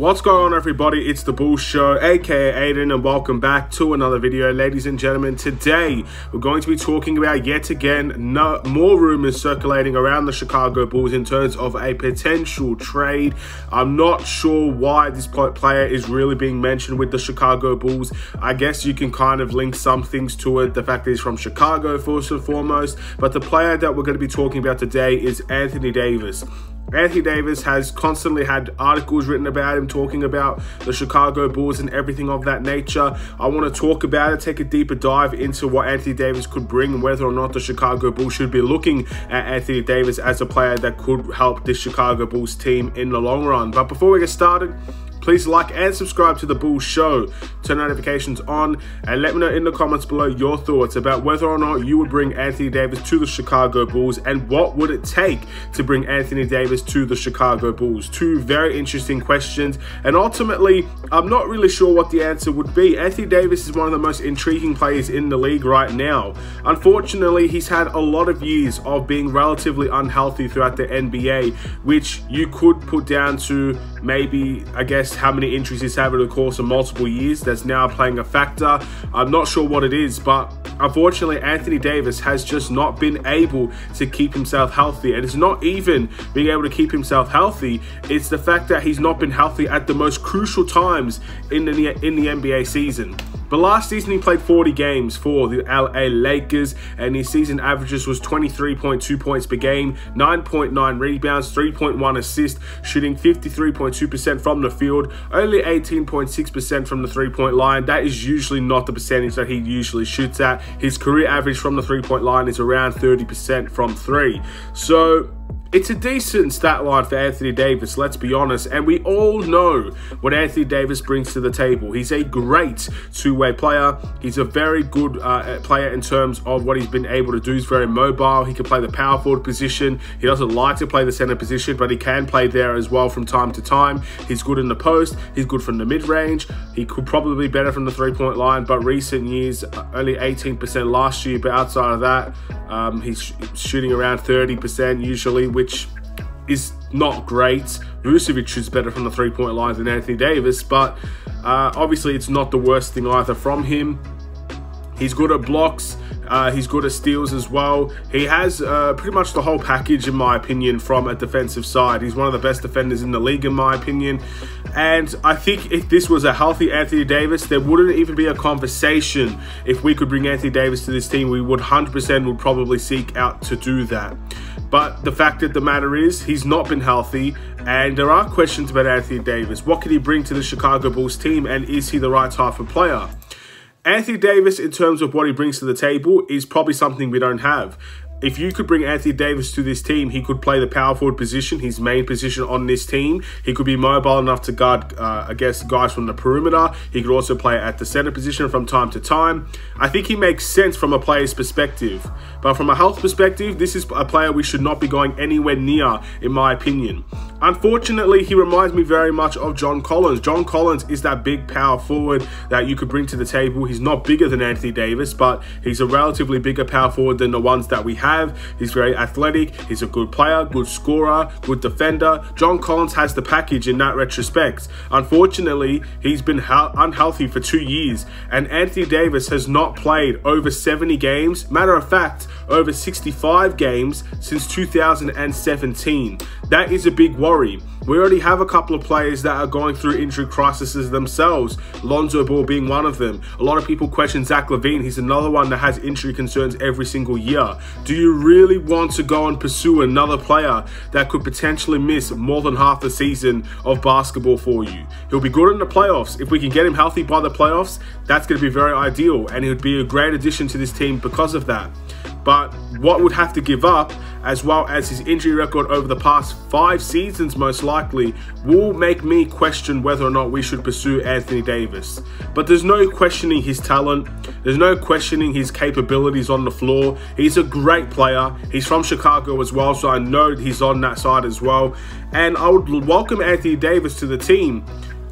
What's going on, everybody? It's the Bull Show, aka Aidan, and welcome back to another video. Ladies and gentlemen, today we're going to be talking about yet again more rumors circulating around the Chicago Bulls in terms of a potential trade. I'm not sure why this player is really being mentioned with the Chicago Bulls. I guess you can kind of link some things to it, the fact that he's from Chicago first and foremost, but the player that we're going to be talking about today is Anthony Davis. Anthony Davis has constantly had articles written about him talking about the Chicago Bulls and everything of that nature. I want to talk about it, take a deeper dive into what Anthony Davis could bring and whether or not the Chicago Bulls should be looking at Anthony Davis as a player that could help the Chicago Bulls team in the long run. But before we get started, please like and subscribe to the Bull Show, turn notifications on, and let me know in the comments below your thoughts about whether or not you would bring Anthony Davis to the Chicago Bulls and what would it take to bring Anthony Davis to the Chicago Bulls. Two very interesting questions, and ultimately, I'm not really sure what the answer would be. Anthony Davis is one of the most intriguing players in the league right now. Unfortunately, he's had a lot of years of being relatively unhealthy throughout the NBA, which you could put down to maybe, I guess, how many injuries he's had over the course of multiple years. That's now playing a factor. I'm not sure what it is, but unfortunately Anthony Davis has just not been able to keep himself healthy. And it's not even being able to keep himself healthy, it's the fact that he's not been healthy at the most crucial times in the NBA season. But last season he played 40 games for the LA Lakers, and his season averages was 23.2 points per game, 9.9 rebounds, 3.1 assists, shooting 53.2% from the field, only 18.6% from the three-point line. That is usually not the percentage that he usually shoots at. His career average from the three-point line is around 30% from three. So it's a decent stat line for Anthony Davis, let's be honest, and we all know what Anthony Davis brings to the table. He's a great two-way player. He's a very good player in terms of what he's been able to do. He's very mobile. He can play the power forward position. He doesn't like to play the center position, but he can play there as well from time to time. He's good in the post. He's good from the mid-range. He could probably be better from the three-point line, but recent years, only 18% last year, but outside of that, he's shooting around 30% usually, which is not great. Vucevic shoots better from the three-point line than Anthony Davis, but obviously it's not the worst thing either from him. He's good at blocks. He's good at steals as well. He has pretty much the whole package, in my opinion, from a defensive side. He's one of the best defenders in the league, in my opinion. And I think if this was a healthy Anthony Davis, there wouldn't even be a conversation. If we could bring Anthony Davis to this team, we would 100% would probably seek out to do that. But the fact of the matter is, he's not been healthy, and there are questions about Anthony Davis. What can he bring to the Chicago Bulls team, and is he the right type of player? Anthony Davis, in terms of what he brings to the table, is probably something we don't have. If you could bring Anthony Davis to this team, he could play the power forward position, his main position on this team. He could be mobile enough to guard, I guess, guys from the perimeter. He could also play at the center position from time to time. I think he makes sense from a player's perspective. But from a health perspective, this is a player we should not be going anywhere near, in my opinion. Unfortunately, he reminds me very much of John Collins. John Collins is that big power forward that you could bring to the table. He's not bigger than Anthony Davis, but he's a relatively bigger power forward than the ones that we have. He's very athletic. He's a good player, good scorer, good defender. John Collins has the package in that retrospect. Unfortunately, he's been unhealthy for 2 years, and Anthony Davis has not played over 70 games. Matter of fact, over 65 games since 2017. That is a big worry. We already have a couple of players that are going through injury crises themselves, Lonzo Ball being one of them. A lot of people question Zach LaVine. He's another one that has injury concerns every single year. Do you really want to go and pursue another player that could potentially miss more than half the season of basketball for you? He'll be good in the playoffs. If we can get him healthy by the playoffs, that's going to be very ideal, and he would be a great addition to this team because of that. But what would have to give up, as well as his injury record over the past 5 seasons most likely, will make me question whether or not we should pursue Anthony Davis. But there's no questioning his talent. There's no questioning his capabilities on the floor. He's a great player. He's from Chicago as well, so I know he's on that side as well. And I would welcome Anthony Davis to the team.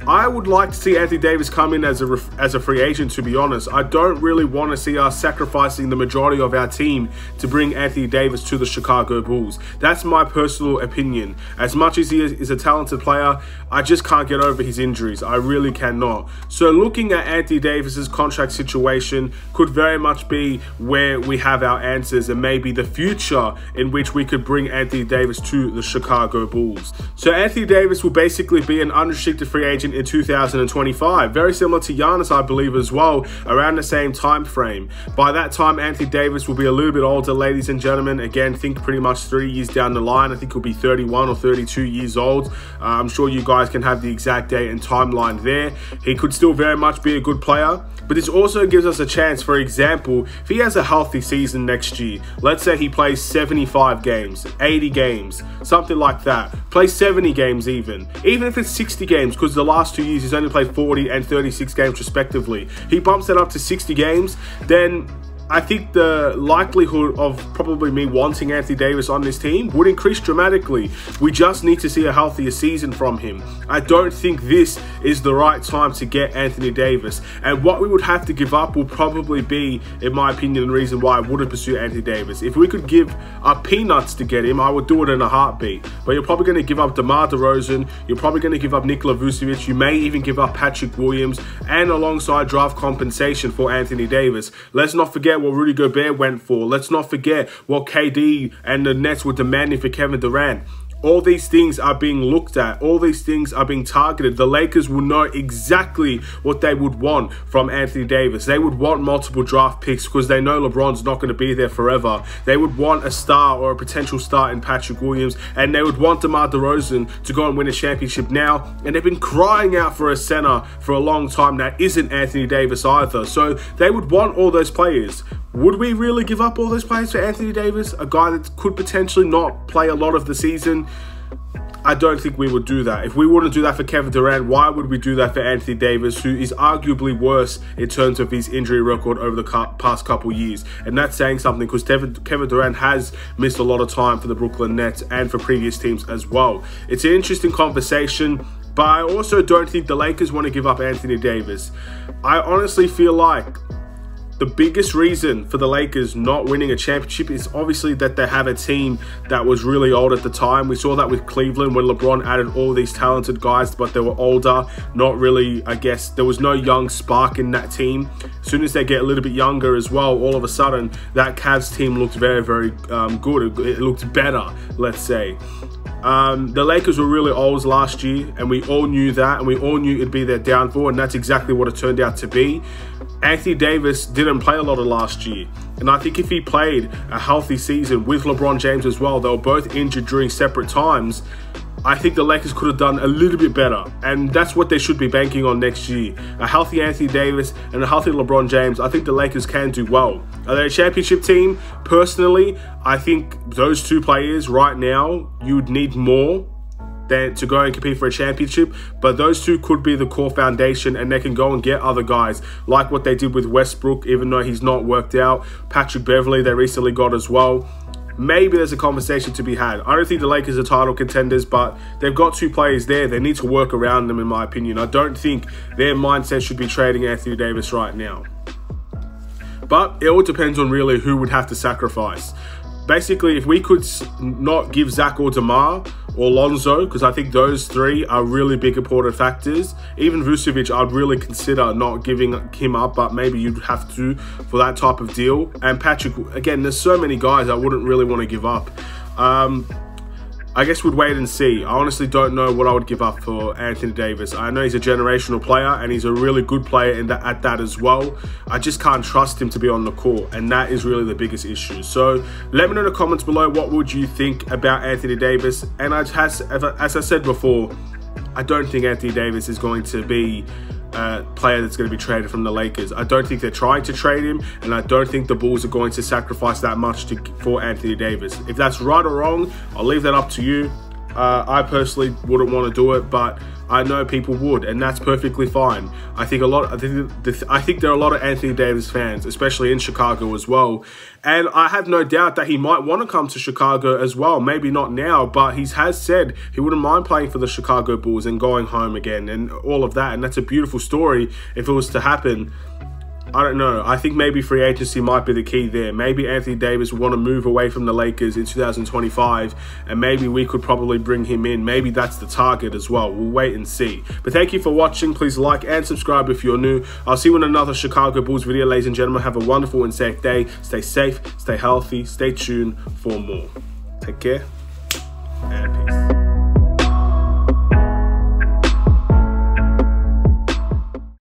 I would like to see Anthony Davis come in as a free agent, to be honest. I don't really want to see us sacrificing the majority of our team to bring Anthony Davis to the Chicago Bulls. That's my personal opinion. As much as he is a talented player, I just can't get over his injuries. I really cannot. So looking at Anthony Davis's contract situation could very much be where we have our answers, and maybe the future in which we could bring Anthony Davis to the Chicago Bulls. So Anthony Davis will basically be an unrestricted free agent in 2025, very similar to Giannis, I believe, as well, around the same time frame. By that time, Anthony Davis will be a little bit older, ladies and gentlemen. Again, think pretty much 3 years down the line. I think he'll be 31 or 32 years old. I'm sure you guys can have the exact date and timeline there. He could still very much be a good player, but this also gives us a chance. For example, if he has a healthy season next year, let's say he plays 75 games, 80 games, something like that, plays 70 games even if it's 60 games, because the last 2 years he's only played 40 and 36 games respectively. He bumps that up to 60 games, then I think the likelihood of probably me wanting Anthony Davis on this team would increase dramatically. We just need to see a healthier season from him. I don't think this is the right time to get Anthony Davis. And what we would have to give up will probably be, in my opinion, the reason why I wouldn't pursue Anthony Davis. If we could give up peanuts to get him, I would do it in a heartbeat. But you're probably going to give up DeMar DeRozan. You're probably going to give up Nikola Vucevic. You may even give up Patrick Williams, and alongside draft compensation for Anthony Davis. Let's not forget what Rudy Gobert went for. Let's not forget what KD and the Nets were demanding for Kevin Durant. All these things are being looked at. All these things are being targeted. The Lakers will know exactly what they would want from Anthony Davis. They would want multiple draft picks because they know LeBron's not going to be there forever. They would want a star or a potential star in Patrick Williams, and they would want DeMar DeRozan to go and win a championship now. And they've been crying out for a center for a long time that isn't Anthony Davis either. So they would want all those players. Would we really give up all those players for Anthony Davis? A guy that could potentially not play a lot of the season? I don't think we would do that. If we wouldn't do that for Kevin Durant, why would we do that for Anthony Davis, who is arguably worse in terms of his injury record over the past couple years? And that's saying something, because Kevin Durant has missed a lot of time for the Brooklyn Nets and for previous teams as well. It's an interesting conversation, but I also don't think the Lakers want to give up Anthony Davis. I honestly feel like the biggest reason for the Lakers not winning a championship is obviously that they have a team that was really old at the time. We saw that with Cleveland when LeBron added all these talented guys, but they were older. Not really, I guess, there was no young spark in that team. As soon as they get a little bit younger as well, all of a sudden, that Cavs team looked very, very good. It looked better, let's say. The Lakers were really old last year, and we all knew that, and we all knew it'd be their downfall, and that's exactly what it turned out to be. Anthony Davis didn't play a lot of last year, and I think if he played a healthy season with LeBron James as well, they were both injured during separate times, I think the Lakers could have done a little bit better, and that's what they should be banking on next year. A healthy Anthony Davis and a healthy LeBron James, I think the Lakers can do well. Are they a championship team? Personally, I think those two players right now, you'd need more than to go and compete for a championship, but those two could be the core foundation, and they can go and get other guys like what they did with Westbrook, even though he's not worked out. Patrick Beverley they recently got as well. Maybe there's a conversation to be had. I don't think the Lakers are title contenders, but they've got two players there. They need to work around them, in my opinion. I don't think their mindset should be trading Anthony Davis right now. But it all depends on really who would have to sacrifice. Basically, if we could not give Zach or DeMar or Lonzo, because I think those three are really big important factors. Even Vucevic, I'd really consider not giving him up, but maybe you'd have to for that type of deal. And Patrick, again, there's so many guys I wouldn't really want to give up. I guess we'd wait and see. I honestly don't know what I would give up for Anthony Davis. I know he's a generational player, and he's a really good player at that as well. I just can't trust him to be on the court, and that is really the biggest issue. So let me know in the comments below, what would you think about Anthony Davis? And as I said before, I don't think Anthony Davis is going to be a player that's going to be traded from the Lakers. I don't think they're trying to trade him, and I don't think the Bulls are going to sacrifice that much for Anthony Davis. If that's right or wrong, I'll leave that up to you. I personally wouldn't want to do it, but I know people would, and that's perfectly fine. I think there are a lot of Anthony Davis fans, especially in Chicago as well. And I have no doubt that he might want to come to Chicago as well. Maybe not now, but he has said he wouldn't mind playing for the Chicago Bulls and going home again and all of that. And that's a beautiful story if it was to happen. I don't know. I think maybe free agency might be the key there. Maybe Anthony Davis will want to move away from the Lakers in 2025, and maybe we could probably bring him in. Maybe that's the target as well. We'll wait and see. But thank you for watching. Please like and subscribe if you're new. I'll see you in another Chicago Bulls video, ladies and gentlemen. Have a wonderful and safe day. Stay safe, stay healthy, stay tuned for more. Take care.